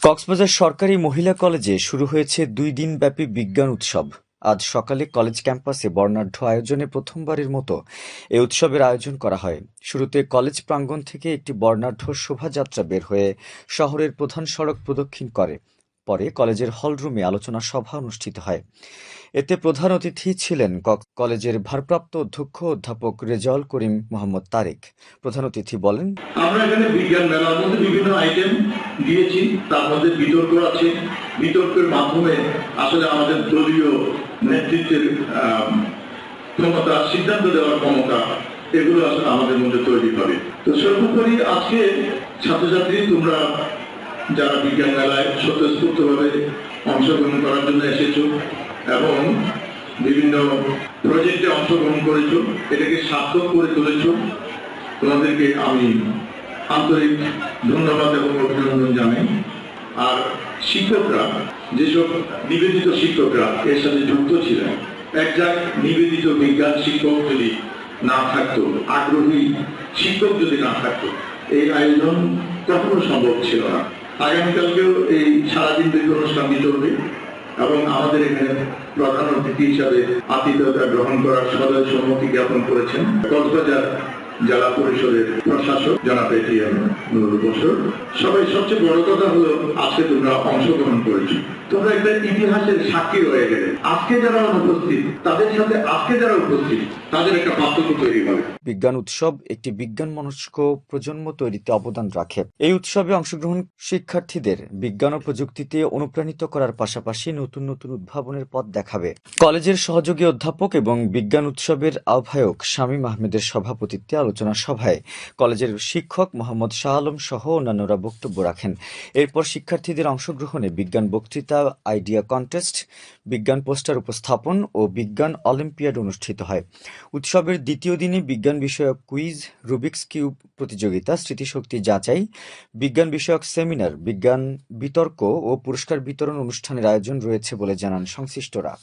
কক্সবাজার সরকারি মহিলা কলেজে শুরু হয়েছে ২ দিনব্যাপী বিজ্ঞান উৎসব। আজ সকালে কলেজ ক্যাম্পাসে বর্ণাঢ্য আয়োজনে প্রথমবারের মতো এ উৎসবের আয়োজন করা হয়। শুরুতে কলেজ প্রাঙ্গণ থেকে একটি বর্ণাঢ্য শোভাযাত্রা বের হয়ে শহরের প্রধান সড়ক প্রদক্ষিণ করে। পরে কলেজের হলরুমে আলোচনা সভা অনুষ্ঠিত হয়। এতে প্রধান অতিথি ছিলেন কলেজের ভারপ্রাপ্ত অধ্যক্ষ অধ্যাপক রেজাউল করিম মোহাম্মদ তারেক। প্রধান অতিথি বলেন, আমরা এখানে বিজ্ঞান মেলার মধ্যে বিভিন্ন আইটেম দিয়েছি, তার মধ্যে বিতর্ক আছে। বিতর্কের মাধ্যমে আসলে আমাদের দলীয় নেতৃত্বের ক্ষমতা, সিদ্ধান্ত দেওয়ার ক্ষমতা, এগুলো আসলে আমাদের মধ্যে তৈরি হবে। তো সর্বোপরি আজকে ছাত্রছাত্রী তোমরা যারা বিজ্ঞান মেলায় স্বতঃস্ফূর্তভাবে অংশগ্রহণ করার জন্য এসেছো এবং বিভিন্ন প্রজেক্টে অংশগ্রহণ করেছো, এটাকে সার্থক করে তুলেছো, তোমাদেরকে আমি আন্তরিক ধন্যবাদ এবং অভিনন্দন জানাই। আর শিক্ষকরা, যেসব নিবেদিত শিক্ষকরা এর সাথে যুক্ত ছিলেন, একজন নিবেদিত বিজ্ঞান শিক্ষক যদি না থাকতো, আগ্রহী শিক্ষক যদি না থাকতো, এই আয়োজন কখনো সম্ভব ছিল না। আগামীকালকেও এই সারাদিন ব্যাপী অনুষ্ঠানটি চলবে এবং আমাদের এখানে প্রধান অতিথি হিসাবে আতিথ্যতা গ্রহণ করার সদয় সম্মতি জ্ঞাপন করেছেন কক্সবাজার জেলা পরিষদের প্রশাসক জনাব এটিএম নুরুল বশর। সবাই সবচেয়ে বড় কথা হলো আজকে তোমরা অংশগ্রহণ করেছো, তোমরা একটা ইতিহাসের সাক্ষী রয়ে গেলে। আজকে যারা অনুপস্থিত তাদের সাথে আজকে যারা উপস্থিত তাদের একটা পার্থক্য তৈরি হবে। বিজ্ঞান উৎসব একটি বিজ্ঞান মনস্ক প্রজন্ম তৈরিতে অবদান রাখে। এই উৎসবে অংশগ্রহণ শিক্ষার্থীদের বিজ্ঞান ও প্রযুক্তিতে অনুপ্রাণিত করার পাশাপাশি নতুন নতুন উদ্ভাবনের পথ দেখাবে। কলেজের সহযোগী অধ্যাপক এবং বিজ্ঞান উৎসবের আহ্বায়ক শামীম আহমেদের সভাপতিত্বে আলোচনা সভায় কলেজের শিক্ষক মোহাম্মদ শাহ আলম সহ অন্যান্যরা বক্তব্য রাখেন। এরপর শিক্ষার্থীদের অংশগ্রহণে বিজ্ঞান বক্তৃতা, আইডিয়া কন্টেস্ট, বিজ্ঞান পোস্টার উপস্থাপন ও বিজ্ঞান অলিম্পিয়াড অনুষ্ঠিত হয়। উৎসবের দ্বিতীয় দিনে বিজ্ঞান বিষয়ক কুইজ, রুবিকস কিউব প্রতিযোগিতা, স্মৃতিশক্তি যাচাই, বিজ্ঞান বিষয়ক সেমিনার, বিজ্ঞান বিতর্ক ও পুরস্কার বিতরণ অনুষ্ঠানের আয়োজন রয়েছে বলে জানান সংশ্লিষ্টরা।